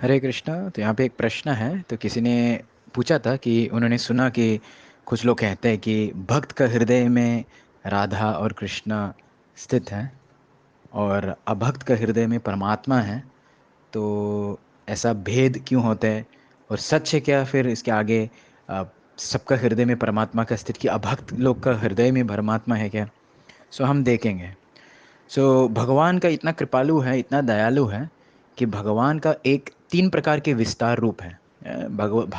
हरे कृष्णा। तो यहाँ पे एक प्रश्न है। तो किसी ने पूछा था कि उन्होंने सुना कि कुछ लोग कहते हैं कि भक्त का हृदय में राधा और कृष्ण स्थित हैं और अभक्त का हृदय में परमात्मा है। तो ऐसा भेद क्यों होता है और सच है क्या फिर इसके आगे? अ, सबका हृदय में परमात्मा का स्थित कि अभक्त लोग का हृदय में परमात्मा है क्या? सो हम देखेंगे। सो भगवान का इतना कृपालु है, इतना दयालु है कि भगवान का एक तीन प्रकार के विस्तार रूप है।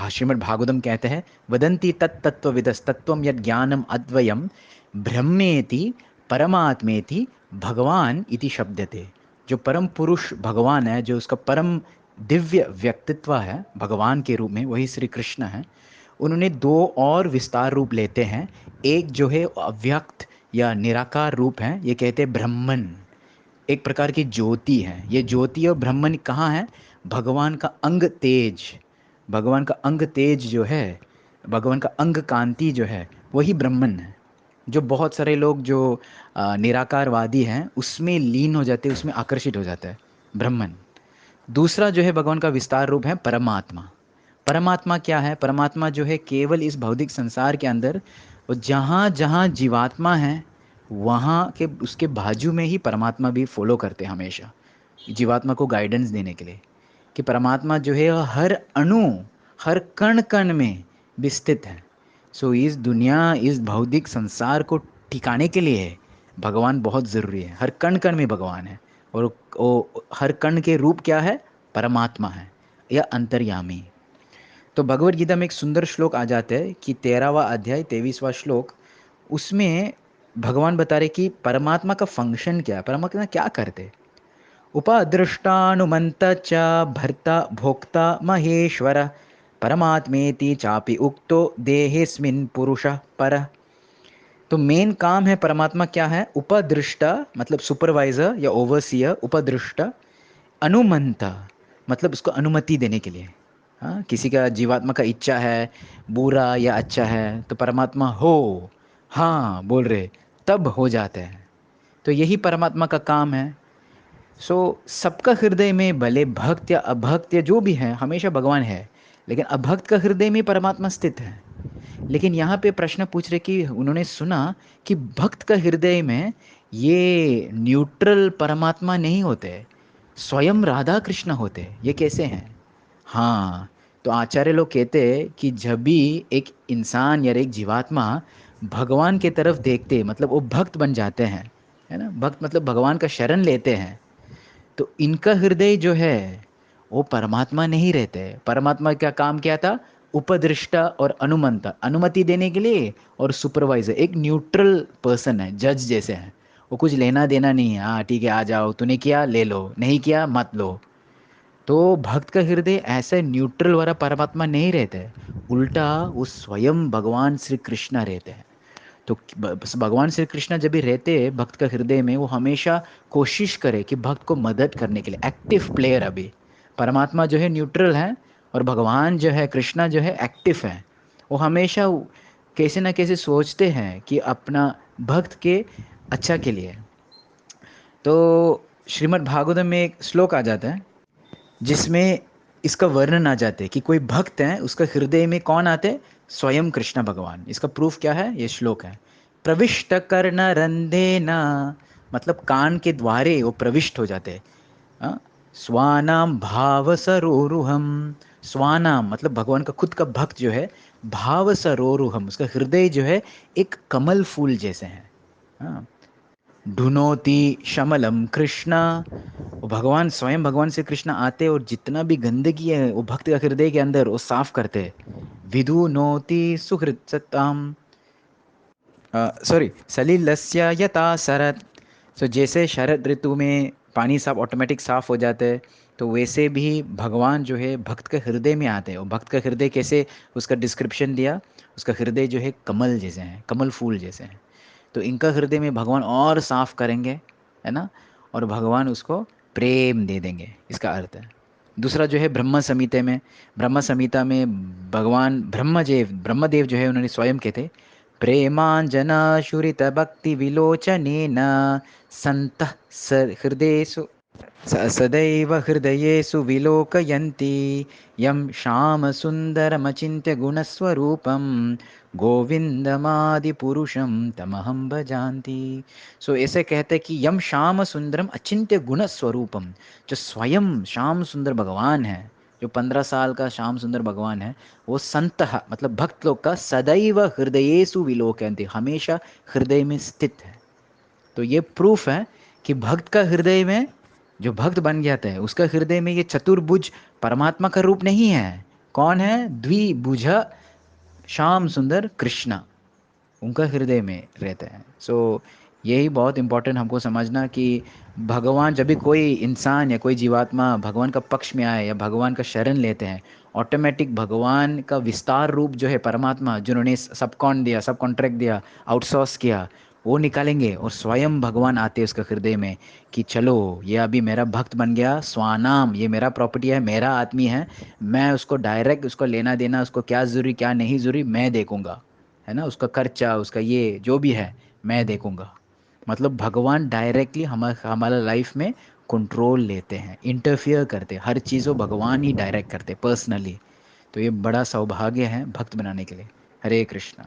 श्रीमद् भागवतम कहते हैं, वदंती तत्तत्त्वविदस्तत्त्वं यद् ज्ञानम अद्वयम ब्रह्मेति परमात्मेति भगवान इति शब्दते। जो परम पुरुष भगवान है, जो उसका परम दिव्य व्यक्तित्व है भगवान के रूप में, वही श्री कृष्ण है। उन्होंने दो और विस्तार रूप लेते हैं। एक जो है अव्यक्त या निराकार रूप है, ये कहते हैं ब्रह्मन। एक प्रकार की ज्योति है। ये ज्योति और ब्रह्मन कहाँ है? भगवान का अंग तेज। भगवान का अंग तेज जो है, भगवान का अंग कांति जो है, वही ब्रह्मन है। जो बहुत सारे लोग जो निराकारवादी हैं उसमें लीन हो जाते हैं, उसमें आकर्षित हो जाता है ब्रह्मन। दूसरा जो है भगवान का विस्तार रूप है परमात्मा। परमात्मा क्या है? परमात्मा जो है केवल इस भौतिक संसार के अंदर, और जहाँ जहाँ जीवात्मा है वहाँ के उसके बाजू में ही परमात्मा भी फॉलो करते हैं हमेशा, जीवात्मा को गाइडेंस देने के लिए। कि परमात्मा जो है हर अणु, हर कण कण में विस्तृत है। सो इस दुनिया, इस भौतिक संसार को ठिकाने के लिए भगवान बहुत ज़रूरी है। हर कण कण में भगवान है। और वो हर कण के रूप क्या है? परमात्मा है या अंतर्यामी। तो भगवद गीता में एक सुंदर श्लोक आ जाता है कि 13वां अध्याय 23वां श्लोक, उसमें भगवान बता रहे कि परमात्मा का फंक्शन क्या है, परमात्मा क्या करते। उपदृष्टानुमंत च भर्ता भोक्ता महेश्वर परमात्मेति चापि उक्तो देहेस्मिन् पुरुषः परः। तो मेन काम है परमात्मा क्या है? उपदृष्टा मतलब सुपरवाइजर या ओवरसियर, उपदृष्टा। अनुमंता मतलब उसको अनुमति देने के लिए। हाँ, किसी का जीवात्मा का इच्छा है बुरा या अच्छा है, तो परमात्मा हो हाँ बोल रहे, तब हो जाते हैं। तो यही परमात्मा का काम है। सो सबका हृदय में भले भक्त या अभक्त या जो भी है, हमेशा भगवान है। लेकिन अभक्त का हृदय में परमात्मा स्थित है। लेकिन यहाँ पे प्रश्न पूछ रहे कि उन्होंने सुना कि भक्त का हृदय में ये न्यूट्रल परमात्मा नहीं होते, स्वयं राधा कृष्ण होते। ये कैसे हैं? हाँ, तो आचार्य लोग कहते हैं कि जब भी एक इंसान या एक जीवात्मा भगवान के तरफ देखते, मतलब वो भक्त बन जाते हैं, है ना। भक्त मतलब भगवान का शरण लेते हैं। तो इनका हृदय जो है वो परमात्मा नहीं रहते। परमात्मा का काम क्या था? उपदृष्टा और अनुमंता, अनुमति देने के लिए, और सुपरवाइजर एक न्यूट्रल पर्सन है, जज जैसे हैं। वो कुछ लेना देना नहीं है, हाँ ठीक है आ जाओ, तूने किया ले लो, नहीं किया मत लो। तो भक्त का हृदय ऐसे न्यूट्रल वाला परमात्मा नहीं रहता है। उल्टा वो स्वयं भगवान श्री कृष्ण रहते हैं। तो भगवान श्री कृष्ण जब भी रहते हैं भक्त का हृदय में, वो हमेशा कोशिश करे कि भक्त को मदद करने के लिए, एक्टिव प्लेयर। अभी परमात्मा जो है न्यूट्रल है और भगवान जो है कृष्णा जो है एक्टिव है। वो हमेशा कैसे ना कैसे सोचते हैं कि अपना भक्त के अच्छा के लिए। तो श्रीमद् भागवतम में एक श्लोक आ जाता है जिसमें इसका वर्णन आ जाते हैं कि कोई भक्त है, उसका हृदय में कौन आते हैं? स्वयं कृष्ण भगवान। इसका प्रूफ क्या है? ये श्लोक है। प्रविष्ट कर्ण रंधे न, मतलब कान के द्वारे वो प्रविष्ट हो जाते हैं। हाँ? स्वानाम भाव सरोरुहम। स्वानाम मतलब भगवान का खुद का भक्त जो है, भाव सरोरुहम उसका हृदय जो है एक कमल फूल जैसे है। हाँ, ढुनोति शमलम कृष्णा। वो भगवान स्वयं, भगवान से कृष्ण आते और जितना भी गंदगी है वो भक्त का हृदय के अंदर वो साफ करते। विधु नोति सुहृत सताम, सॉरी, सलिलस्य यथा शरद। सो जैसे शरद ऋतु में पानी साफ ऑटोमेटिक साफ हो जाता है, तो वैसे भी भगवान जो है भक्त के हृदय में आते हैं। और भक्त का हृदय कैसे, उसका डिस्क्रिप्शन दिया, उसका हृदय जो है कमल जैसे हैं, कमल फूल जैसे हैं। तो इनका हृदय में भगवान और साफ करेंगे, है ना। और भगवान उसको प्रेम दे देंगे, इसका अर्थ है। दूसरा जो है ब्रह्म संहिता में, ब्रह्म संहिता में भगवान ब्रह्मदेव जो है उन्होंने स्वयं कहते, प्रेमांजना शुरित भक्ति विलोचनेन संतः हृदयेषु सदैव हृदयेषु विलोकयन्ति यं श्यामसुन्दरमचिन्त्य गुणस्वरूपं गोविंदमादिपुरुषं तमहं भजान्ति। सो ऐसे कहते कि यम श्याम सुंदरम अचिंत्य गुण स्वरूपम, जो स्वयं श्याम सुंदर भगवान है, जो 15 साल का श्याम सुंदर भगवान है, वो संत मतलब भक्त लोग का सदैव हृदयेषु विलोकयन्ति, हमेशा हृदय में स्थित है। तो ये प्रूफ है कि भक्त का हृदय में, जो भक्त बन जाता है उसका हृदय में ये चतुर्भुज परमात्मा का रूप नहीं है। कौन है? द्विभुज श्याम सुंदर कृष्णा, उनका हृदय में रहते हैं। सो यही बहुत इंपॉर्टेंट हमको समझना कि भगवान, जब भी कोई इंसान या कोई जीवात्मा भगवान का पक्ष में आए या भगवान का शरण लेते हैं, ऑटोमेटिक भगवान का विस्तार रूप जो है परमात्मा, जिन्होंने सब कॉन दिया, सब कॉन्ट्रैक्ट दिया, आउटसोर्स किया, वो निकालेंगे और स्वयं भगवान आते हैं उसका हृदय में कि चलो ये अभी मेरा भक्त बन गया, स्वानाम, ये मेरा प्रॉपर्टी है, मेरा आदमी है, मैं उसको डायरेक्ट, उसको लेना देना, उसको क्या ज़रूरी क्या नहीं ज़रूरी मैं देखूंगा, है ना, उसका खर्चा, उसका ये जो भी है मैं देखूंगा। मतलब भगवान डायरेक्टली हमारा लाइफ में कंट्रोल लेते हैं, इंटरफियर करते हैं, हर चीज़ को भगवान ही डायरेक्ट करते पर्सनली। तो ये बड़ा सौभाग्य है भक्त बनाने के लिए। हरे कृष्णा।